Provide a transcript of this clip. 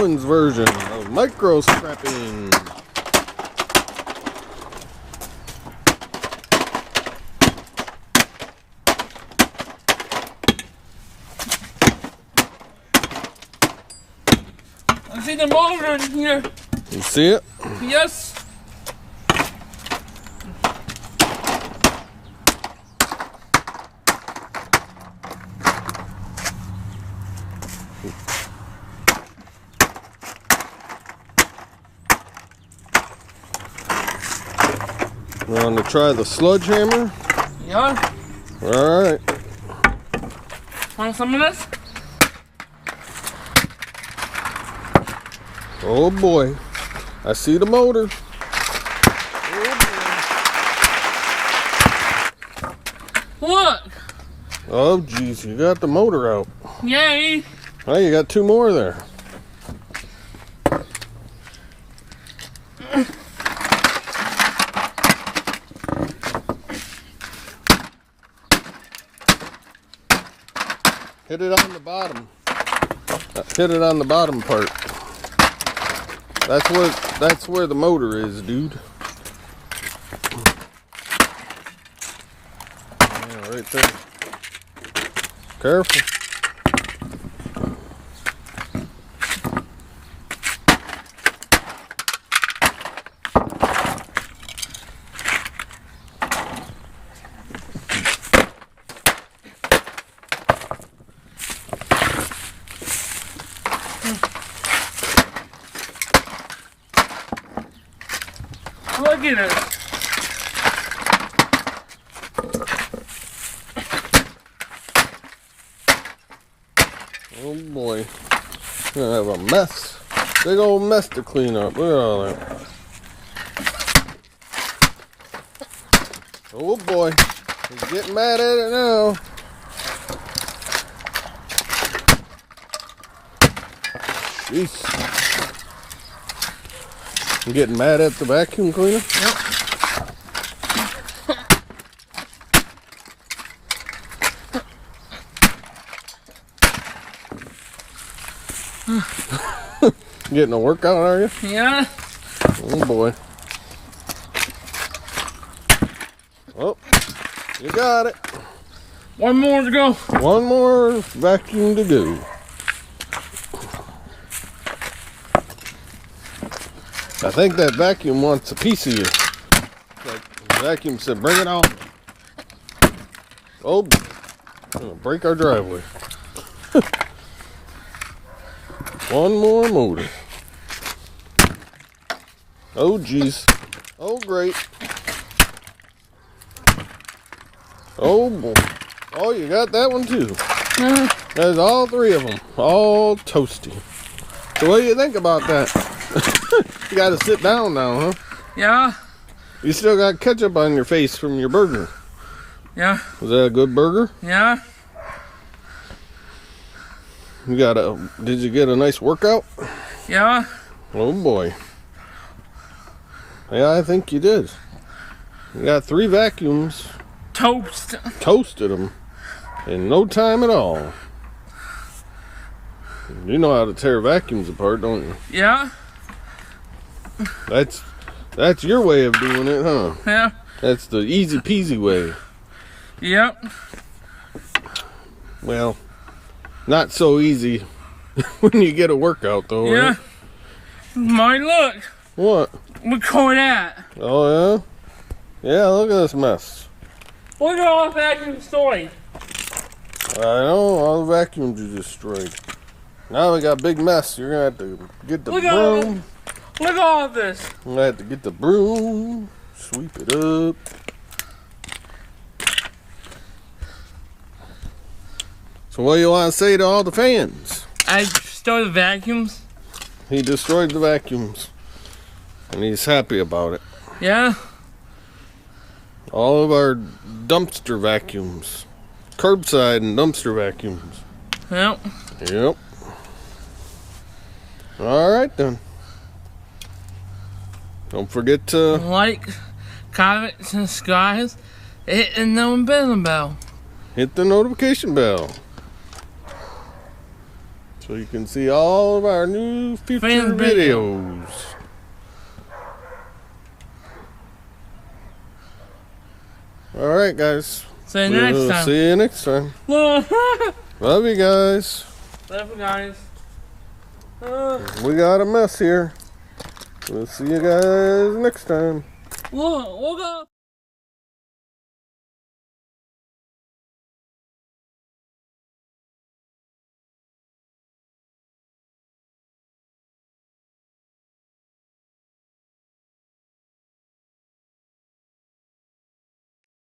Alan's version of micro scrapping. I see the motor in here. You see it? Yes. You want to try the sludge hammer? Yeah. Alright. Want some of this? Oh boy. I see the motor. Look. Oh geez, you got the motor out. Yay. Oh, you got two more there. Hit it on the bottom. Hit it on the bottom part. That's where the motor is, dude. Yeah, right there. Careful. Look at it. Oh boy. We're gonna have a mess. Big old mess to clean up. Look at all that. Oh boy. He's getting mad at it now. Jeez. You getting mad at the vacuum cleaner? Yep. Getting a workout, are you? Yeah. Oh boy. Oh, you got it. One more to go. One more vacuum to do. I think that vacuum wants a piece of you. Like the vacuum said, bring it on. Oh, gonna break our driveway. One more motor. Oh geez. Oh great. Oh boy. Oh, you got that one too. There's all three of them. All toasty. So what do you think about that? You gotta sit down now, huh? Yeah. You still got ketchup on your face from your burger. Yeah. Was that a good burger? Yeah. Did you get a nice workout? Yeah. Oh boy. Yeah, I think you did. You got 3 vacuums. Toasted them. In no time at all. You know how to tear vacuums apart, don't you? Yeah. That's your way of doing it, huh? Yeah. That's the easy peasy way. Yep. Well, not so easy when you get a workout though, Yeah. right? Mine, look. What? Look at that. Oh yeah? Yeah, look at this mess. Look at all the vacuum destroyed. I know, all the vacuums you destroyed. Now we got a big mess. You're gonna have to get the broom. Look at all of this. I'm gonna have to get the broom, sweep it up. So what do you want to say to all the fans? I destroyed the vacuums. He destroyed the vacuums. And he's happy about it. Yeah. All of our dumpster vacuums. Curbside and dumpster vacuums. Yep. Yep. Alright then. Don't forget to like, comment, subscribe, hit the notification bell. hit the notification bell. So you can see all of our new future Fan video. videos. Alright guys. See you next We'll time. see you next time. Love Love you guys. you guys. We got a mess here. We'll see you guys next time. Look up.